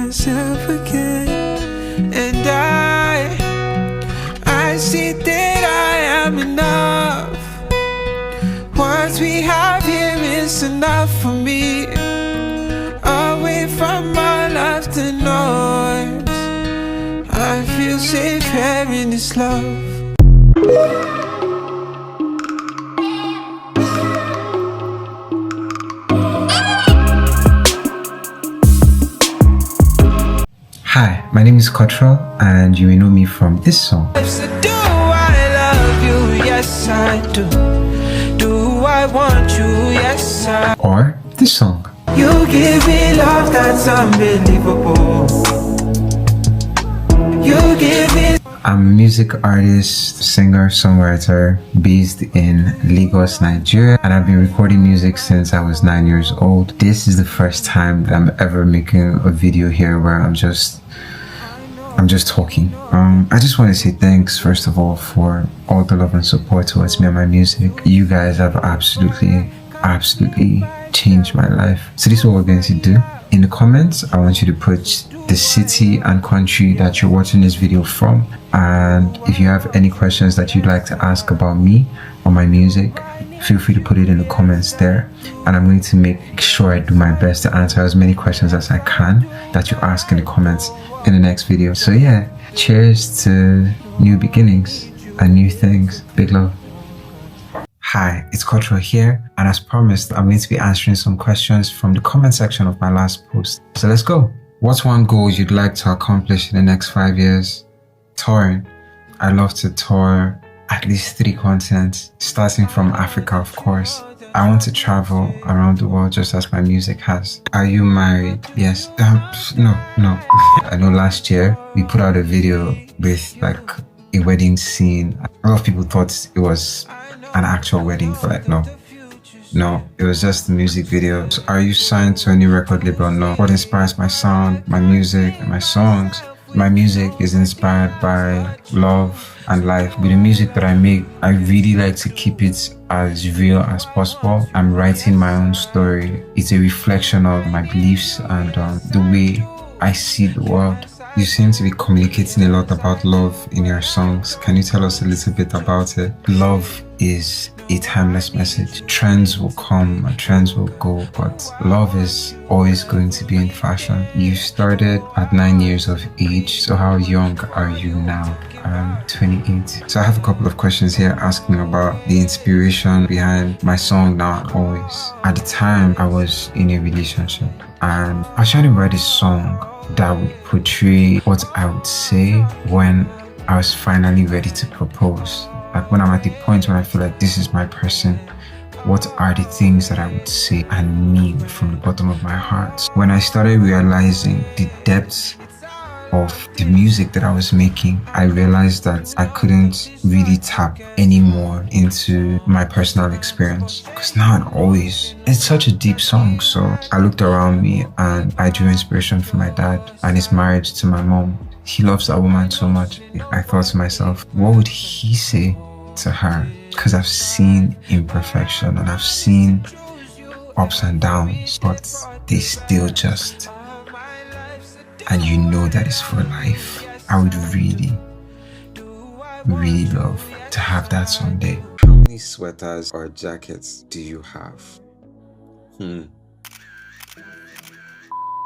myself again. And I see that I am enough. What we have here is enough for me. Away from all of the noise, I feel safe here in this love. Hi, my name is Kotrell, and you may know me from this song. So do I love you? Yes I do. Do I want you? Yes I. Or this song. You give me love that's unbelievable. You give me. I'm a music artist, singer, songwriter based in Lagos, Nigeria, and I've been recording music since I was 9 years old. This is the first time that I'm ever making a video here where I'm just talking. I just want to say thanks, first of all, for all the love and support towards me and my music. You guys have absolutely changed my life. So this is what we're going to do. In the comments, I want you to put the city and country that you're watching this video from, and if you have any questions that you'd like to ask about me or my music, feel free to put it in the comments there, and I'm going to make sure I do my best to answer as many questions as I can that you ask in the comments in the next video. So yeah, cheers to new beginnings and new things. Big love. Hi, it's Kotrell here, and as promised, I'm going to be answering some questions from the comment section of my last post. So let's go. What's one goal you'd like to accomplish in the next 5 years? Touring. I love to tour at least 3 continents, starting from Africa, of course. I want to travel around the world just as my music has. Are you married? Yes. No. I know last year we put out a video with like a wedding scene. A lot of people thought it was an actual wedding, but like no, it was just a music video. So are you signed to any record label? No. What inspires my sound, my music, and my songs? My music is inspired by love and life. With the music that I make, I really like to keep it as real as possible. I'm writing my own story. It's a reflection of my beliefs and the way I see the world. You seem to be communicating a lot about love in your songs. Can you tell us a little bit about it? Love is a timeless message. Trends will come and trends will go, but love is always going to be in fashion. You started at 9 years of age, so how young are you now? I'm 28. So I have a couple of questions here asking about the inspiration behind my song Now and Always. At the time, I was in a relationship and I was trying to write a song that would portray what I would say when I was finally ready to propose. Like when I'm at the point when I feel like this is my person, what are the things that I would say and mean from the bottom of my heart? When I started realizing the depths of the music that I was making, I realized that I couldn't really tap anymore into my personal experience. Because Now and Always, it's such a deep song. So I looked around me and I drew inspiration from my dad and his marriage to my mom. He loves that woman so much. I thought to myself, what would he say to her? Because I've seen imperfection and I've seen ups and downs, but they still just, and you know that is for life. I would really love to have that someday. How many sweaters or jackets do you have?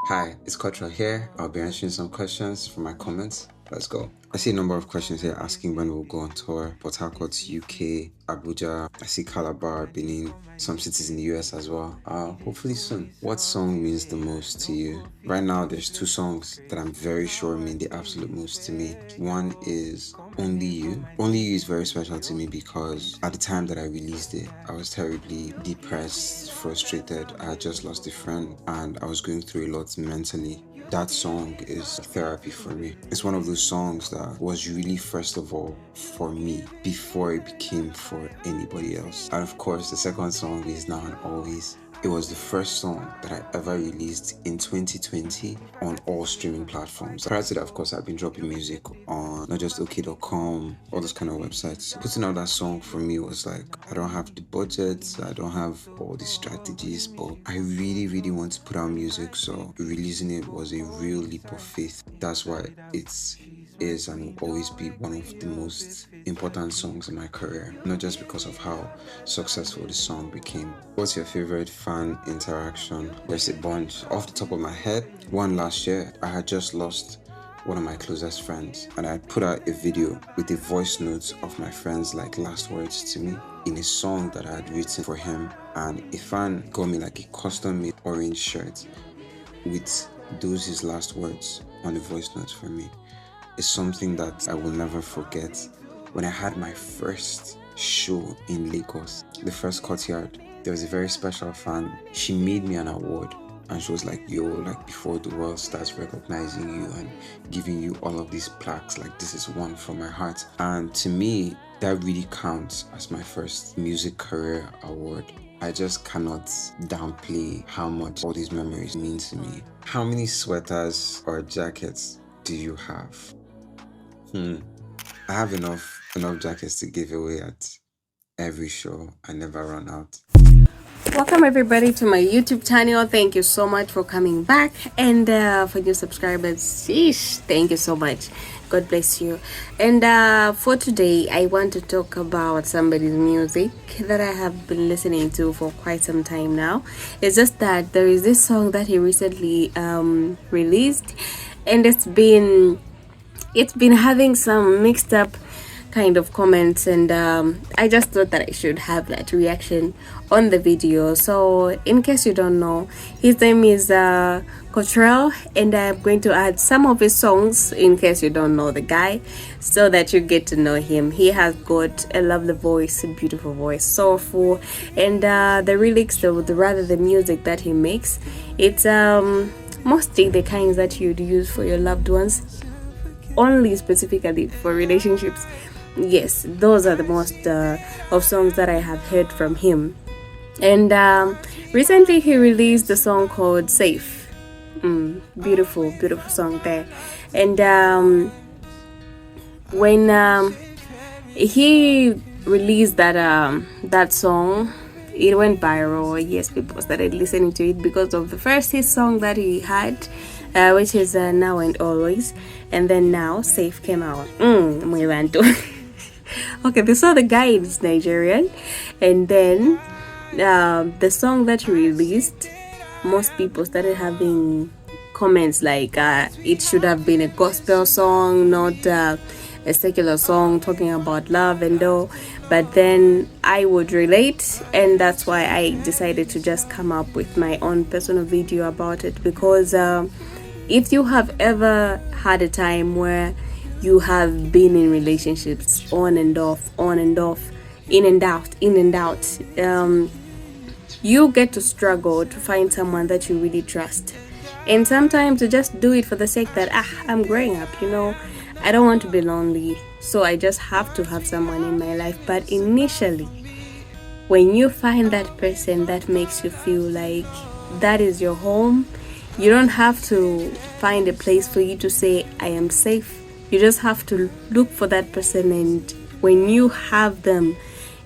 Hi, it's Kotrell here. I'll be answering some questions from my comments. Let's go. I see a number of questions here asking when we'll go on tour. Port Harcourt, UK, Abuja. I see Calabar, Benin, some cities in the US as well. Hopefully soon. What song means the most to you? Right now, there's 2 songs that I'm very sure mean the absolute most to me. One is Only You. Only You is very special to me because at the time that I released it, I was terribly depressed, frustrated. I had just lost a friend and I was going through a lot mentally. That song is therapy for me. It's one of those songs that was really, first of all, for me before it became for anybody else. And of course, the second song is Now and Always. It was the first song that I ever released in 2020 on all streaming platforms. Prior to that, of course, I've been dropping music on not just OK.com, all those kind of websites. Putting out that song for me was like, I don't have the budget, I don't have all the strategies, but I really, really want to put out music. So releasing it was a real leap of faith. That's why it is and will always be one of the most important songs in my career. Not just because of how successful the song became. What's your favorite fan interaction? There's a bunch. Off the top of my head, one last year, I had just lost one of my closest friends, and I put out a video with the voice notes of my friend's like last words to me in a song that I had written for him, and a fan got me like a custom made orange shirt with those his last words on the voice notes for me. It's something that I will never forget. When I had my first show in Lagos, the first courtyard, there was a very special fan. She made me an award, and she was like, yo, like before the world starts recognizing you and giving you all of these plaques, like this is one from my heart. And to me, that really counts as my first music career award. I just cannot downplay how much all these memories mean to me. How many sweaters or jackets do you have? I have enough jackets to give away at every show. I never run out. Welcome everybody to my YouTube channel. Thank you so much for coming back, and for new subscribers, sheesh, thank you so much. God bless you. And for today, I want to talk about somebody's music that I have been listening to for quite some time now. It's just that there is this song that he recently released, and it's been having some mixed up kind of comments, and I just thought that I should have that reaction on the video. So in case you don't know, his name is Kotrell, and I'm going to add some of his songs in case you don't know the guy, so that you get to know him. He has got a lovely voice, a beautiful voice, soulful, and the lyrics, the music that he makes, it's mostly the kinds that you'd use for your loved ones, only specifically for relationships. Yes, those are the most of songs that I have heard from him. And recently he released a song called Safe. Beautiful song there. And when he released that song, it went viral. Yes, people started listening to it because of the first hit song that he had, which is Now and Always, and then now Safe came out. Muy bantu. Okay, so the guy is Nigerian, and then the song that he released, most people started having comments like it should have been a gospel song, not a secular song talking about love and all. But then I would relate, and that's why I decided to just come up with my own personal video about it, because if you have ever had a time where you have been in relationships on and off, in and out, you get to struggle to find someone that you really trust. And sometimes you just do it for the sake that I'm growing up, I don't want to be lonely, so I just have to have someone in my life. But initially, when you find that person that makes you feel like that is your home, you don't have to find a place for you to say I am safe. You just have to look for that person, and when you have them,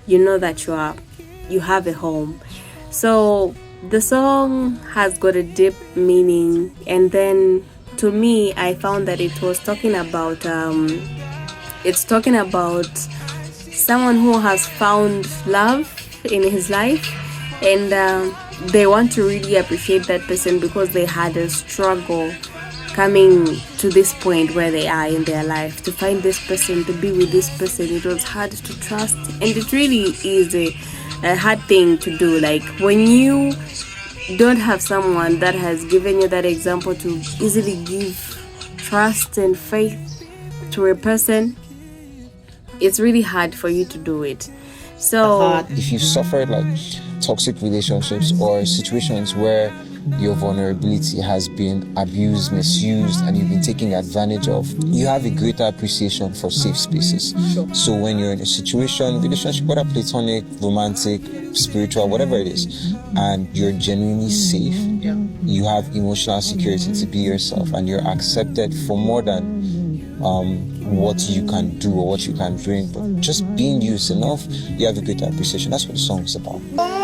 you know that you have a home. So the song has got a deep meaning, and then to me, I found that it was talking about someone who has found love in his life, and they want to really appreciate that person because they had a struggle coming to this point where they are in their life. To find this person, to be with this person, it was hard to trust, and it really is a hard thing to do. Like when you don't have someone that has given you that example to easily give trust and faith to a person, it's really hard for you to do it. So if you suffered like toxic relationships or situations where your vulnerability has been abused, misused, and you've been taken advantage of, you have a greater appreciation for safe spaces. So when you're in a situation, relationship, whether platonic, romantic, spiritual, whatever it is, and you're genuinely safe, you have emotional security to be yourself, and you're accepted for more than what you can do or what you can bring, but just being you is enough. You have a greater appreciation. That's what the song is about.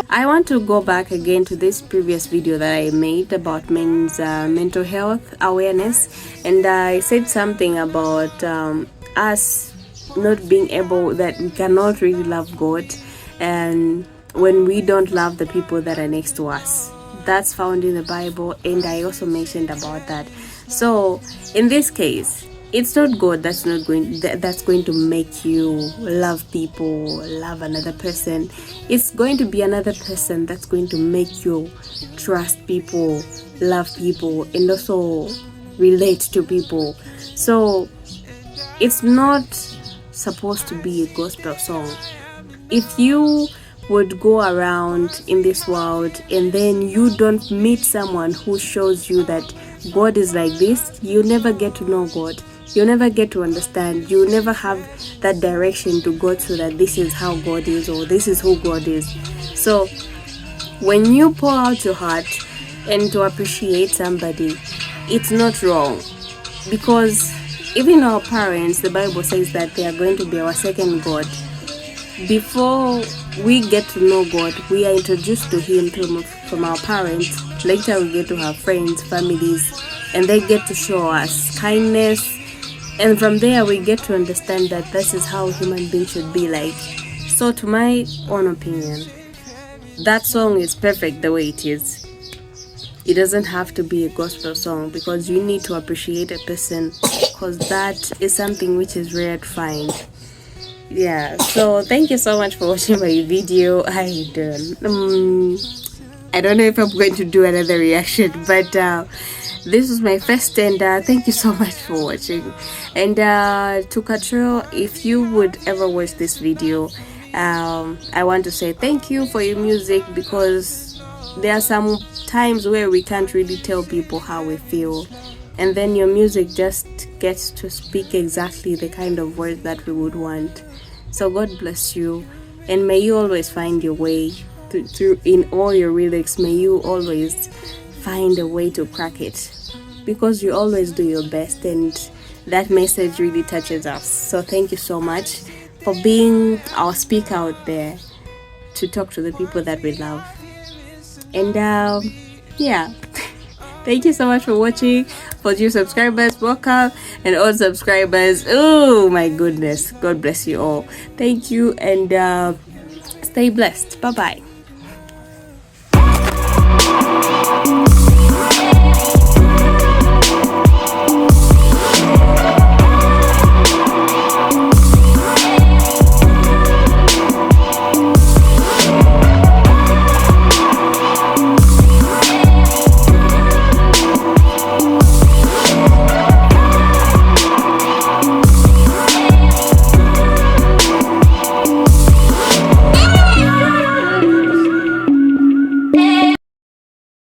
I want to go back again to this previous video that I made about men's mental health awareness, and I said something about us not being able, that we cannot really love God and when we don't love the people that are next to us. That's found in the Bible, and I also mentioned about that. So in this case, it's not God that's going to make you love people, love another person. It's going to be another person that's going to make you trust people, love people, and also relate to people. So it's not supposed to be a gospel song. If you would go around in this world and then you don't meet someone who shows you that God is like this, you never get to know God. You never get to understand. You never have that direction to go to, that this is how God is or this is who God is. So when you pour out your heart and to appreciate somebody, it's not wrong, because even our parents, the Bible says that they are going to be our second God. Before we get to know God, we are introduced to Him from our parents. Later we get to have friends, families, and they get to show us kindness. And from there we get to understand that this is how human beings should be like. So to my own opinion, that song is perfect the way it is. It doesn't have to be a gospel song, because you need to appreciate a person, because that is something which is rare to find. Yeah, so thank you so much for watching my video. I don't know if I'm going to do another reaction, but this was my first, and thank you so much for watching. And to Kotrell, if you would ever watch this video, I want to say thank you for your music, because there are some times where we can't really tell people how we feel, and then your music just gets to speak exactly the kind of words that we would want. So God bless you, and may you always find your way through in all your lyrics. May you always find a way to crack it, because you always do your best, and that message really touches us. So thank you so much for being our speaker out there to talk to the people that we love. And yeah, thank you so much for watching. For new subscribers, welcome, and all subscribers, oh my goodness, God bless you all. Thank you, and stay blessed. Bye bye.